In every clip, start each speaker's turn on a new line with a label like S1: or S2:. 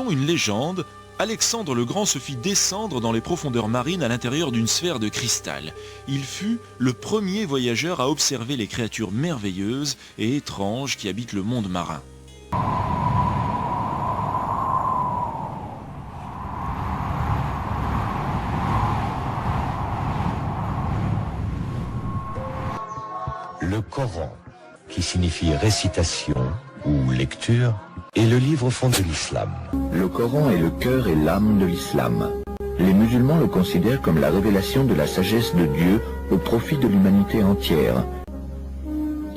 S1: Selon une légende, Alexandre le Grand se fit descendre dans les profondeurs marines à l'intérieur d'une sphère de cristal. Il fut le premier voyageur à observer les créatures merveilleuses et étranges qui habitent le monde marin.
S2: Le Coran, qui signifie récitation ou lecture, est le livre fond de l'islam.
S3: Le Coran est le cœur et l'âme de l'islam. Les musulmans le considèrent comme la révélation de la sagesse de Dieu au profit de l'humanité entière.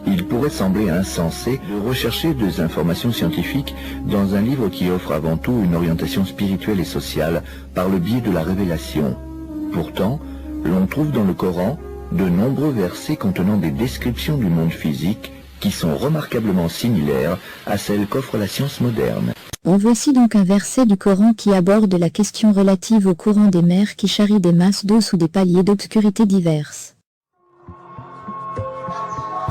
S3: Il pourrait sembler insensé de rechercher des informations scientifiques dans un livre qui offre avant tout une orientation spirituelle et sociale par le biais de la révélation. Pourtant, l'on trouve dans le Coran de nombreux versets contenant des descriptions du monde physique qui sont remarquablement similaires à celles qu'offre la science moderne.
S4: En voici donc un verset du Coran qui aborde la question relative au courant des mers qui charrient des masses d'eau sous des paliers d'obscurité diverses.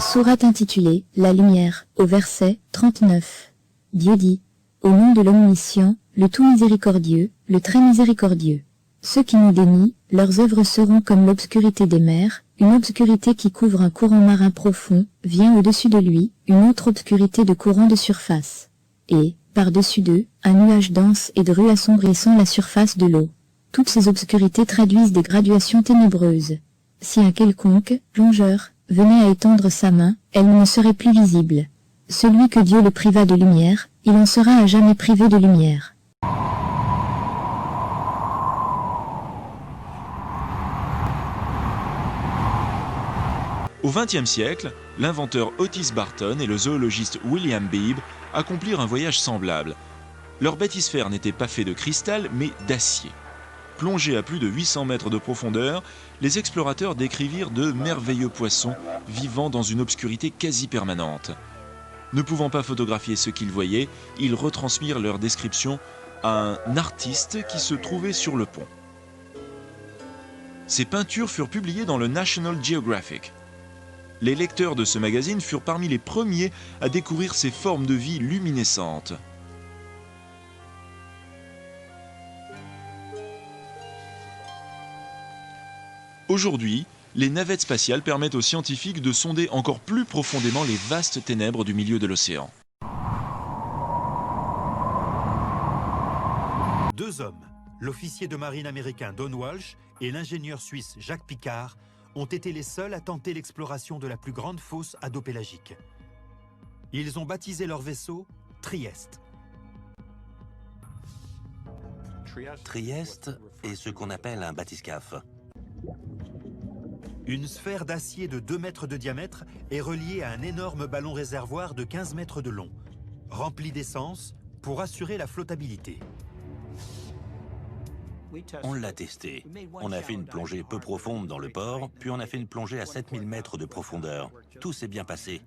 S4: Sourate intitulée « La lumière » au verset 39. Dieu dit « Au nom de l'Omniscient, le tout miséricordieux, le très miséricordieux. Ceux qui nous dénient, leurs œuvres seront comme l'obscurité des mers, une obscurité qui couvre un courant marin profond, vient au-dessus de lui, une autre obscurité de courant de surface. Et, par-dessus d'eux, un nuage dense et dru assombrissant la surface de l'eau. Toutes ces obscurités traduisent des graduations ténébreuses. Si un quelconque plongeur venait à étendre sa main, elle ne serait plus visible. Celui que Dieu le priva de lumière, il en sera à jamais privé de lumière.
S1: Au XXe siècle, l'inventeur Otis Barton et le zoologiste William Beebe accomplirent un voyage semblable. Leur bathysphère n'était pas fait de cristal, mais d'acier. Plongés à plus de 800 mètres de profondeur, les explorateurs décrivirent de merveilleux poissons vivant dans une obscurité quasi permanente. Ne pouvant pas photographier ce qu'ils voyaient, ils retransmirent leur description à un artiste qui se trouvait sur le pont. Ces peintures furent publiées dans le National Geographic. Les lecteurs de ce magazine furent parmi les premiers à découvrir ces formes de vie luminescentes. Aujourd'hui, les navettes spatiales permettent aux scientifiques de sonder encore plus profondément les vastes ténèbres du milieu de l'océan.
S5: Deux hommes, l'officier de marine américain Don Walsh et l'ingénieur suisse Jacques Picard, ont été les seuls à tenter l'exploration de la plus grande fosse hadopélagique. Ils ont baptisé leur vaisseau Trieste.
S6: Trieste est ce qu'on appelle un bathyscaphe.
S5: Une sphère d'acier de 2 mètres de diamètre est reliée à un énorme ballon réservoir de 15 mètres de long, rempli d'essence pour assurer la flottabilité.
S6: On l'a testé. On a fait une plongée peu profonde dans le port, puis on a fait une plongée à 7000 mètres de profondeur. Tout s'est bien passé.